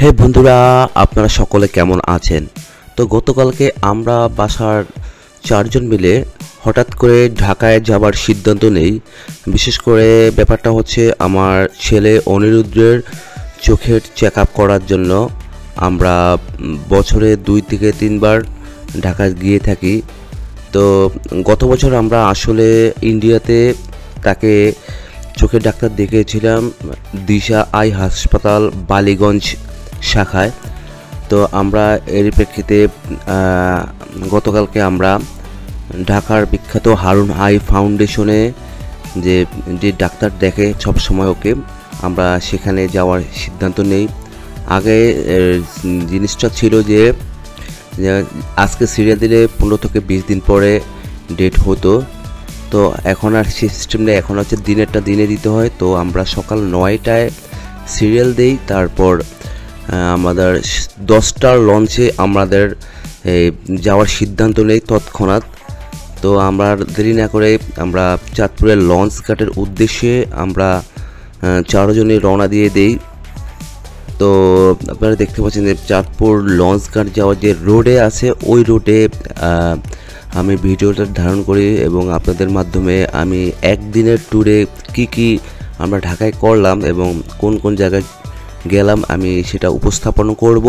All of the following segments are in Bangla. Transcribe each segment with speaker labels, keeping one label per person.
Speaker 1: হে বন্ধুরা, আপনারা সকলে কেমন আছেন? তো গতকালকে আমরা বাসার চারজন মিলে হঠাৎ করে ঢাকায় যাবার সিদ্ধান্ত নেই। বিশেষ করে ব্যাপারটা হচ্ছে আমার ছেলে অনিরুদ্ধের চোখের চেক আপ করার জন্য। আমরা বছরে 2 থেকে 3 বার ঢাকায় গিয়ে থাকি। তো গত বছর আমরা আসলে ইন্ডিয়াতে তাকে চোখের ডাক্তার দেখিয়েছিলাম দিশা আই হাসপাতাল বালিগঞ্জ শাখায়। তো আমরা এর প্রেক্ষিতে গতকালকে আমরা ঢাকার বিখ্যাত হারুন আই ফাউন্ডেশনে যে ডাক্তার দেখে সব সময় ওকে, আমরা সেখানে যাওয়ার সিদ্ধান্ত নেই। আগে জিনিসটা ছিল যে আজকে সিরিয়াল দিলে 15 থেকে 20 দিন পরে ডেট হতো। তো এখন আর সিস্টেম নেই, এখন হচ্ছে দিনেরটা দিনে দিতে হয়। তো আমরা সকাল 9টায় সিরিয়াল দেই, তারপর আমাদের 10টার লঞ্চে আমাদের যাওয়ার সিদ্ধান্ত নেই তৎক্ষণাৎ। তো আমরা দেরি না করে আমরা চাঁদপুরের লঞ্চ ঘাটের উদ্দেশ্যে আমরা 4 জনে রওনা দিয়ে দেই। তো আপনারা দেখতে পাচ্ছেন যে চাঁদপুর লঞ্চ ঘাট যাওয়ার যে রোডে আছে ওই রোডে আমি ভিডিওটা ধারণ করি এবং আপনাদের মাধ্যমে আমি একদিনের ট্যুরে কি আমরা ঢাকায় করলাম এবং কোন কোন জায়গায় গেলাম আমি সেটা উপস্থাপন করব।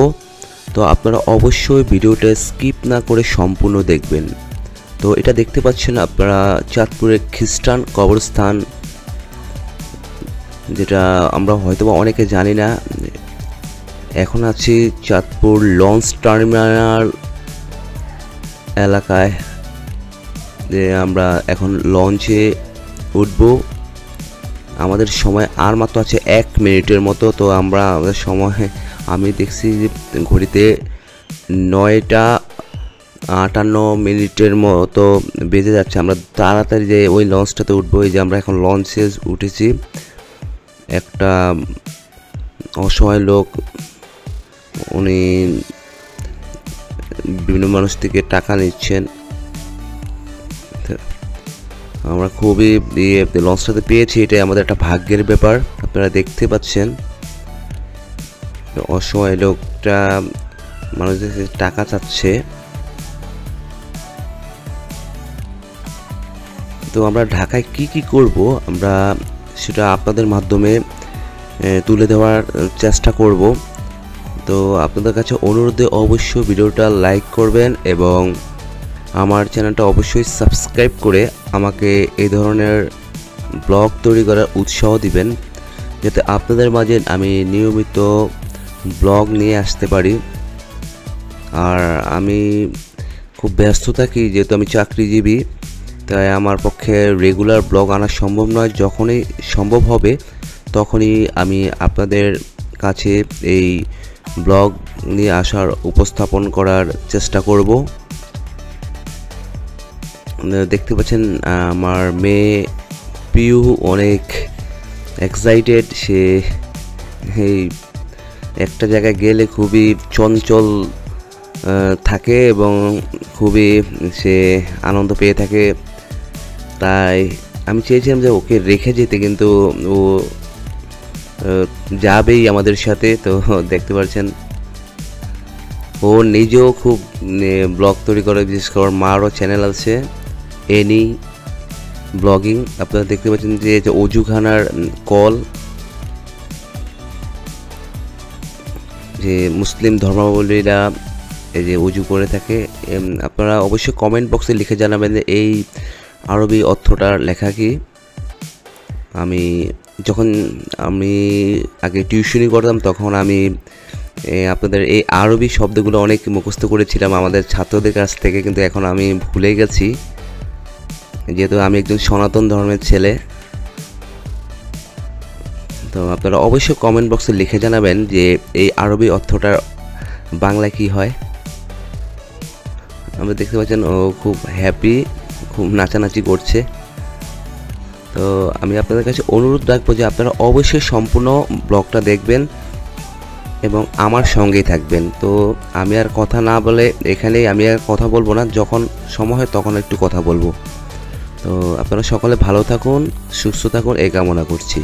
Speaker 1: তো আপনারা অবশ্যই ভিডিওটা স্কিপ না করে সম্পূর্ণ দেখবেন। তো এটা দেখতে পাচ্ছেন আপনারা চাঁদপুরের খ্রিস্টান কবরস্থান, যেটা আমরা হয়তো অনেকে জানি না। এখন আছি চাঁদপুর লঞ্চ টার্মিনাল এলাকায়, যে আমরা এখন লঞ্চে উঠব। আমাদের সময় আর মাত্র আছে 1 মিনিটের মতো। তো আমরা আমাদের সময় আমি দেখছি যে ঘড়িতে 9:58 মতো বেজে যাচ্ছে। আমরা তাড়াতাড়ি যে ওই লঞ্চটাতে উঠবো। এই যে আমরা এখন লঞ্চে উঠেছি। একটা অসহায় লোক, উনি বিভিন্ন মানুষ থেকে টাকা নিচ্ছেন। আমরা খুবই লঞ্চটাতে পেয়েছি, এটাই আমাদের একটা ভাগ্যের ব্যাপার। আপনারা দেখতে পাচ্ছেন অসহায় লোকটা মানুষদের টাকা চাচ্ছে। তো আমরা ঢাকায় কি করব আমরা সেটা আপনাদের মাধ্যমে তুলে দেওয়ার চেষ্টা করব। তো আপনাদের কাছে অনুরোধ, অবশ্যই ভিডিওটা লাইক করবেন এবং আমার চ্যানেলটা অবশ্যই সাবস্ক্রাইব করে আমাকে এই ধরনের ব্লগ তৈরি করার উৎসাহ দিবেন, যাতে আপনাদের মাঝে আমি নিয়মিত ব্লগ নিয়ে আসতে পারি। আর আমি খুব ব্যস্ত থাকি, যেহেতু আমি চাকরিজীবী, তাই আমার পক্ষে রেগুলার ব্লগ আনা সম্ভব নয়। যখনই সম্ভব হবে তখনই আমি আপনাদের কাছে এই ব্লগ নিয়ে আসার উপস্থাপন করার চেষ্টা করব। দেখতে পাচ্ছেন আমার মেয়ে পিউ অনেক এক্সাইটেড। সে এই একটা জায়গায় গেলে খুবই চঞ্চল থাকে এবং খুবই সে আনন্দ পেয়ে থাকে। তাই আমি চেয়েছিলাম যে ওকে রেখে যেতে, কিন্তু ও যাবেই আমাদের সাথে। তো দেখতে পাচ্ছেন ও নিজেও খুব ব্লগ তৈরি করে, বিশেষ করে মারও চ্যানেল আছে এনি ব্লগিং। আপনারা দেখতে পাচ্ছেন যে অজুখানার কল, যে মুসলিম ধর্মাবলম্বীরা এই যে উজু করে থাকে। আপনারা অবশ্যই কমেন্ট বক্সে লিখে জানাবেন যে এই আরবি অর্থটার লেখা কি। যখন আমি আগে টিউশনি করতাম তখন আমি আপনাদের এই আরবি শব্দগুলো অনেক মুখস্থ করেছিলাম আমাদের ছাত্রদের কাছ থেকে, কিন্তু এখন আমি ভুলে গেছি, যেহেতু আমি একজন সনাতন ধর্মের ছেলে। তো আপনারা অবশ্যই কমেন্ট বক্সে লিখে জানাবেন যে এই আরবি অর্থটার বাংলায় কি হয়। আপনি দেখতে পাচ্ছেন ও খুব হ্যাপি, খুব নাচানাচি করছে। তো আমি আপনাদের কাছে অনুরোধ রাখবো যে আপনারা অবশ্যই সম্পূর্ণ ব্লগটা দেখবেন এবং আমার সঙ্গেই থাকবেন। তো আমি আর কথা না বলে এখানেই আমি আর কথা বলবো না, যখন সময় হয় তখন একটু কথা বলবো। তো আপনারা সকলে ভালো থাকুন, সুস্থ থাকুন, এই কামনা করছি।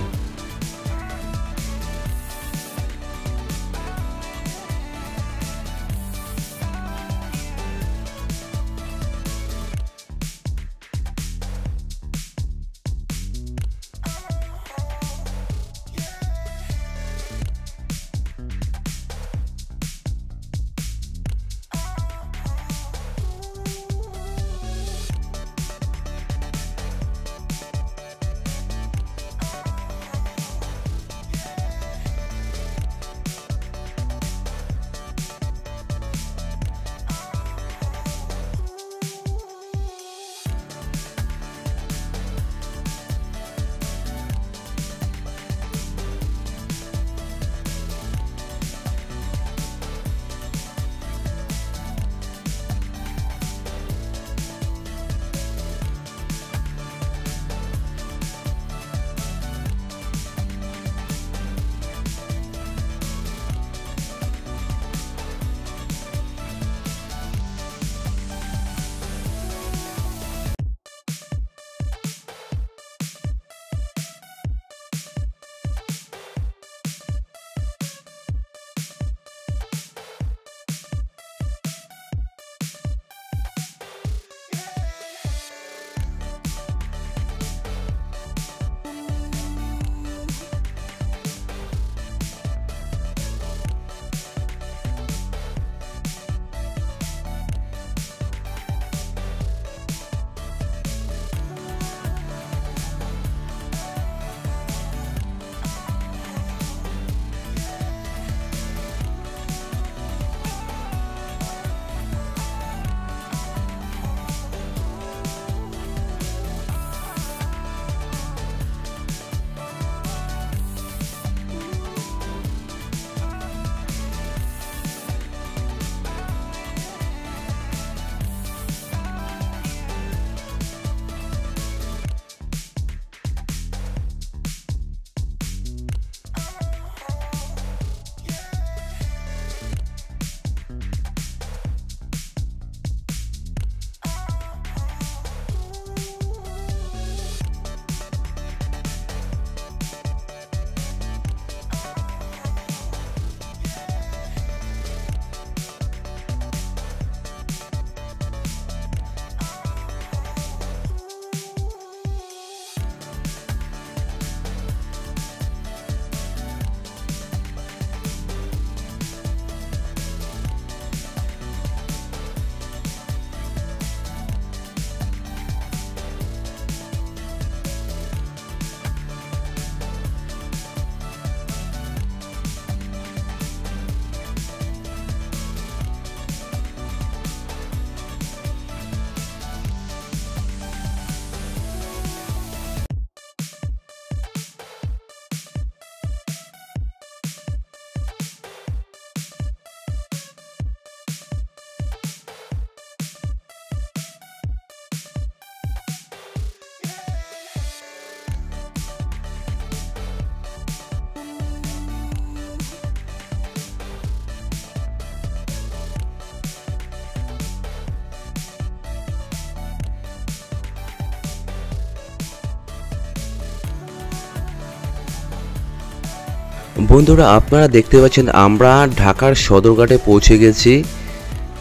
Speaker 1: বন্ধুরা, আপনারা দেখতে পাচ্ছেন আমরা ঢাকার সদরঘাটে পৌঁছে গেছি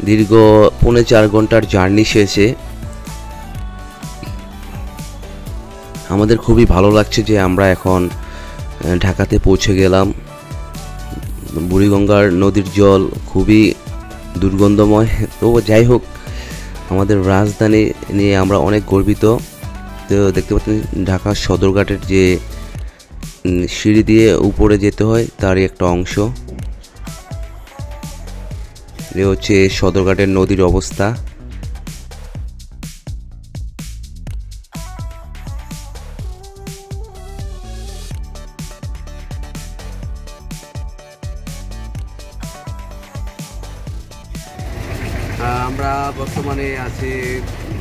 Speaker 1: দীর্ঘ 4.5 ঘন্টার জার্নি শেষে। আমাদের খুবই ভালো লাগছে যে আমরা এখন ঢাকাতে পৌঁছে গেলাম। বুড়িগঙ্গার নদীর জল খুবই দুর্গন্ধময়, তো যাই হোক আমাদের রাজধানী নিয়ে আমরা অনেক গর্বিত। তো দেখতে পাচ্ছেন ঢাকা সদরঘাটের যে সিঁড়ি দিয়ে উপরে যেতে হয় তারই একটা অংশ। এ হচ্ছে সদরঘাটের নদীর অবস্থা। আমরা বর্তমানে আছি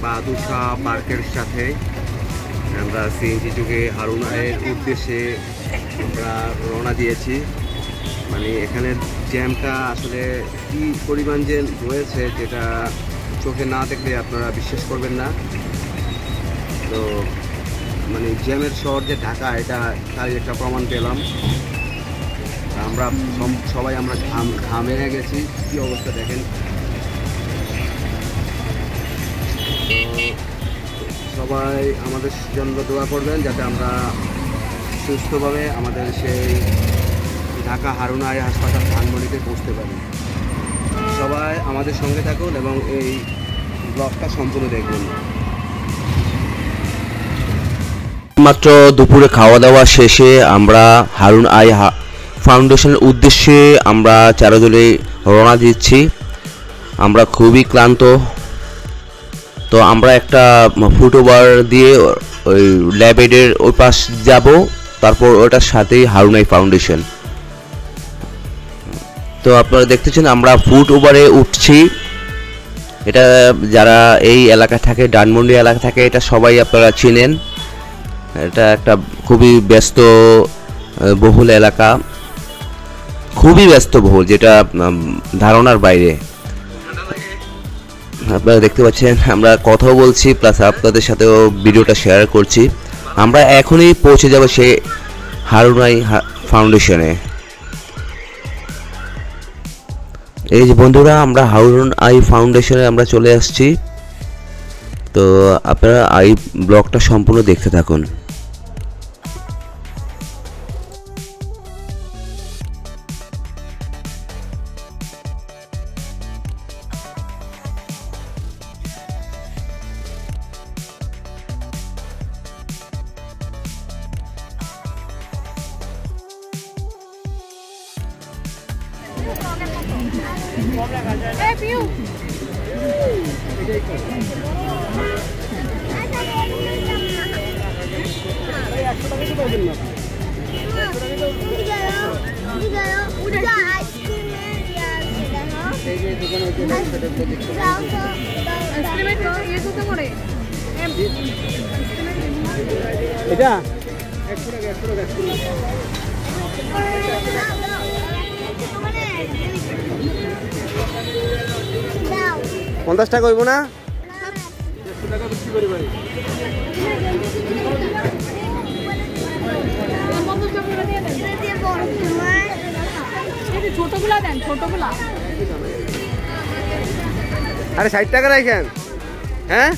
Speaker 1: বাহাদুর শাহ পার্কের সাথে। আমরা সিএনজি যুগে হারুনায়ের উদ্দেশ্যে আমরা রওনা দিয়েছি। মানে এখানে জ্যামটা আসলে কি পরিমাণ জ্যাম রয়েছে যেটা চোখে না দেখলে আপনারা বিশ্বাস করবেন না। তো মানে জ্যামের শহর যে ঢাকা, এটা তারই একটা প্রমাণ পেলাম। আমরা সবাই আমরা ঘামে গেছি, কি অবস্থা দেখেন। সবাই আমাদের জন্য দোয়া করবেন যাতে আমরা সুস্থভাবে আমাদের সেই ঢাকা হারুনাই হাসপাতাল ধানমন্ডিতে পৌঁছতে পারি। সবাই আমাদের সঙ্গে থাকুন এবং এই ব্লগটা সম্পূর্ণ দেখবেন। মাত্র দুপুরে খাওয়া দাওয়া শেষে আমরা হারুন আই ফাউন্ডেশনের উদ্দেশ্যে আমরা চারজনে রওনা দিচ্ছি। আমরা খুবই ক্লান্ত, তো আমরা একটা ফুটওভার দিয়ে ওই ল্যাবেডের ওই পাশ যাব, তারপর ওটার সাথেই হারুনাই ফাউন্ডেশন। তো আপনারা দেখতেছেন আমরা ফুটওভারে উঠছি। এটা যারা এই এলাকা থাকে, ধানমন্ডি এলাকা থাকে, এটা সবাই আপনারা চিনেন। এটা একটা খুবই ব্যস্ত বহুল এলাকা, খুবই ব্যস্তবহুল, যেটা ধারণার বাইরে। আপনারা দেখতে পাচ্ছেন আমরা কথাও বলছি, প্লাস আপনাদের সাথেও ভিডিওটা শেয়ার করছি। আমরা এখনই পৌঁছে যাব সেই হারুনাই ফাউন্ডেশনে। এই যে বন্ধুরা, আমরা হারুন আই ফাউন্ডেশনে আমরা চলে আসছি। তো আপনারা এই ব্লগটা সম্পূর্ণ দেখতে থাকুন।
Speaker 2: এটা 50 টাকা হইব না? 100 টাকা বিক্রি করি ভাই।
Speaker 3: ছোটগুলা দেন, ছোটগুলা।
Speaker 2: আরে 60 টাকা রাখেন। হ্যাঁ,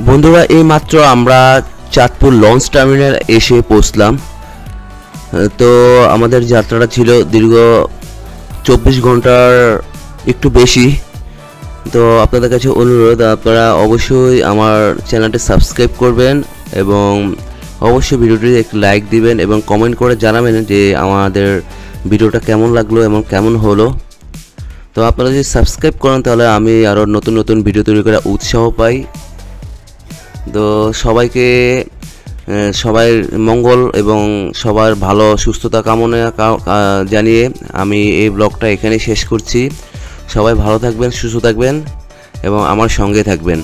Speaker 1: বন্ধুরা এই মাত্র আমরা চাঁদপুর লঞ্চ টার্মিনাল এসে পৌঁছলাম। তো আমাদের যাত্রাটা ছিল দীর্ঘ 24 ঘন্টার একটু বেশি। তো আপনাদের কাছে অনুরোধ, আপনারা অবশ্যই আমার চ্যানেলটি সাবস্ক্রাইব করবেন এবং অবশ্যই ভিডিওটি একটু লাইক দিবেন এবং কমেন্ট করে জানাবেন যে আমাদের ভিডিওটা কেমন লাগলো এবং কেমন হলো। তো আপনারা যদি সাবস্ক্রাইব করেন তাহলে আমি আরও নতুন নতুন ভিডিও তৈরি করার উৎসাহ পাই। তো সবাইকে সবার মঙ্গল এবং সবার ভালো সুস্থতা কামনা জানিয়ে আমি এই ব্লগটা এখানেই শেষ করছি। সবাই ভালো থাকবেন, সুস্থ থাকবেন এবং আমার সঙ্গে থাকবেন।